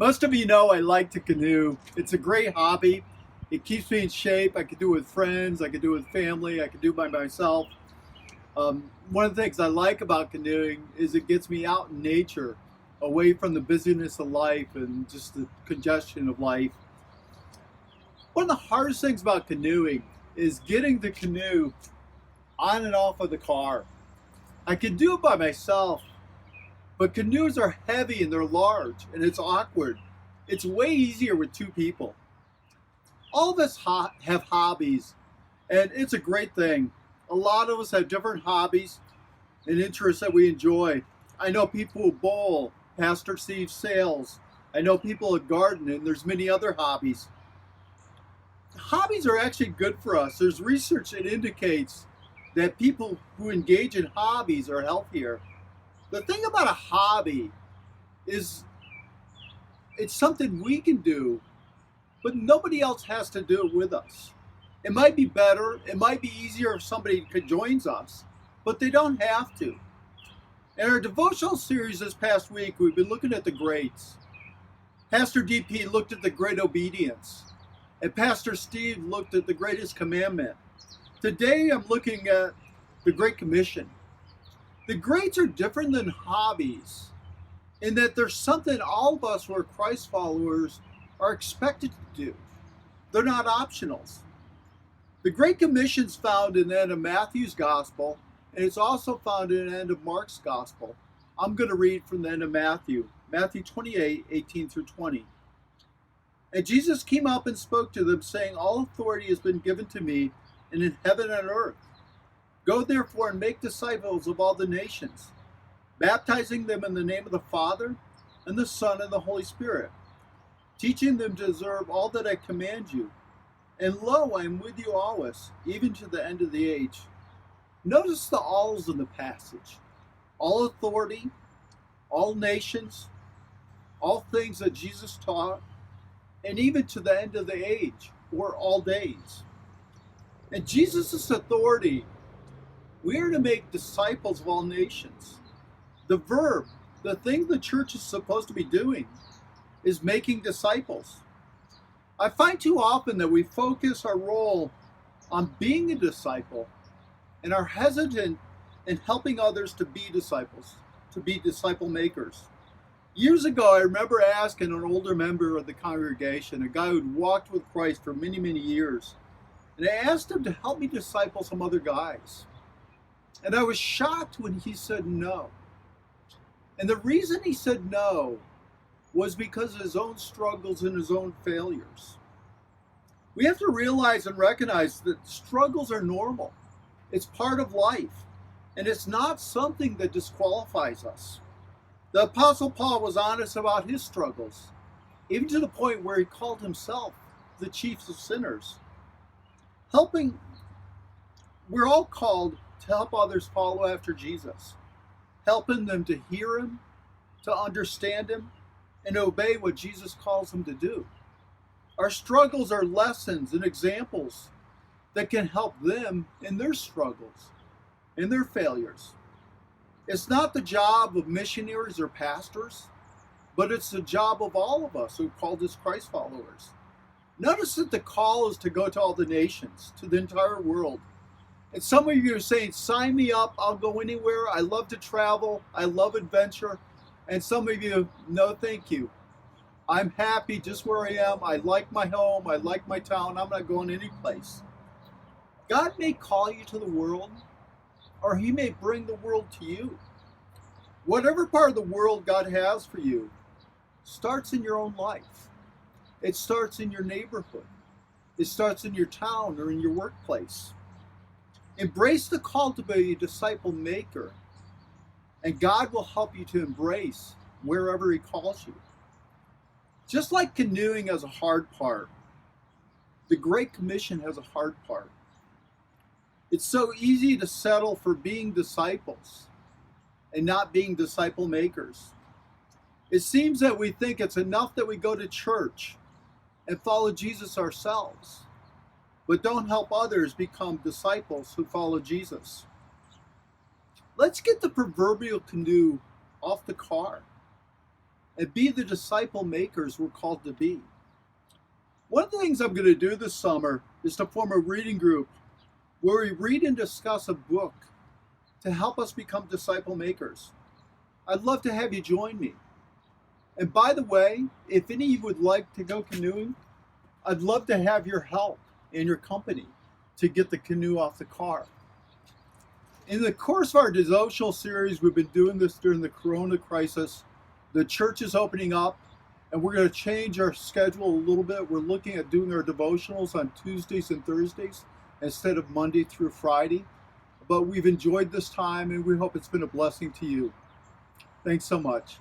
Most of you know I like to canoe. It's a great hobby. It keeps me in shape. I can do it with friends. I can do it with family. I can do it by myself. One of the things I like about canoeing is it gets me out in nature, away from the busyness of life and just the congestion of life. One of the hardest things about canoeing is getting the canoe on and off of the car. I can do it by myself, but canoes are heavy and they're large and it's awkward. It's way easier with two people. All of us have hobbies, and it's a great thing. A lot of us have different hobbies and interests that we enjoy. I know people who bowl, Pastor Steve sails. I know people who garden, and there's many other hobbies. Hobbies are actually good for us. There's research that indicates that people who engage in hobbies are healthier. The thing about a hobby is it's something we can do, but nobody else has to do it with us. It might be better, it might be easier if somebody joins us, but they don't have to. In our devotional series this past week, we've been looking at the greats. Pastor DP looked at the great obedience, and Pastor Steve looked at the greatest commandment. Today I'm looking at the Great Commission. The greats are different than hobbies in that there's something all of us who are Christ followers are expected to do. They're not optionals. The Great Commission is found in the end of Matthew's Gospel, and it's also found in the end of Mark's Gospel. I'm going to read from the end of Matthew 28, 18 through 20. And Jesus came up and spoke to them, saying, "All authority has been given to me, and in heaven and earth. Go therefore and make disciples of all the nations, baptizing them in the name of the Father, and the Son, and the Holy Spirit, teaching them to observe all that I command you. And lo, I am with you always, even to the end of the age." Notice the alls in the passage. All authority, all nations, all things that Jesus taught, and even to the end of the age, or all days. And Jesus' authority, we are to make disciples of all nations. The verb, the thing the church is supposed to be doing, is making disciples. I find too often that we focus our role on being a disciple and are hesitant in helping others to be disciples, to be disciple makers. Years ago, I remember asking an older member of the congregation, a guy who'd walked with Christ for many, many years, and I asked him to help me disciple some other guys. And I was shocked when he said no. And the reason he said no was because of his own struggles and his own failures. We have to realize and recognize that struggles are normal. It's part of life, and it's not something that disqualifies us. The Apostle Paul was honest about his struggles, even to the point where he called himself the chief of sinners. We're all called to help others follow after Jesus, helping them to hear him, to understand him, and obey what Jesus calls them to do. Our struggles are lessons and examples that can help them in their struggles, in their failures. It's not the job of missionaries or pastors, but it's the job of all of us who are called as Christ followers. Notice that the call is to go to all the nations, to the entire world. And some of you are saying, "Sign me up, I'll go anywhere. I love to travel, I love adventure." And some of you, "No, thank you. I'm happy just where I am. I like my home, I like my town, I'm not going any place." God may call you to the world, or he may bring the world to you. Whatever part of the world God has for you starts in your own life. It starts in your neighborhood. It starts in your town or in your workplace. Embrace the call to be a disciple maker, and God will help you to embrace wherever he calls you. Just like canoeing has a hard part, the Great Commission has a hard part. It's so easy to settle for being disciples and not being disciple makers. It seems that we think it's enough that we go to church and follow Jesus ourselves, but don't help others become disciples who follow Jesus. Let's get the proverbial canoe off the car and be the disciple makers we're called to be. One of the things I'm going to do this summer is to form a reading group where we read and discuss a book to help us become disciple makers. I'd love to have you join me. And by the way, if any of you would like to go canoeing, I'd love to have your help and your company to get the canoe off the car. In the course of our devotional series, we've been doing this during the Corona crisis. The church is opening up, and we're going to change our schedule a little bit. We're looking at doing our devotionals on Tuesdays and Thursdays instead of Monday through Friday. But we've enjoyed this time, and we hope it's been a blessing to you. Thanks so much.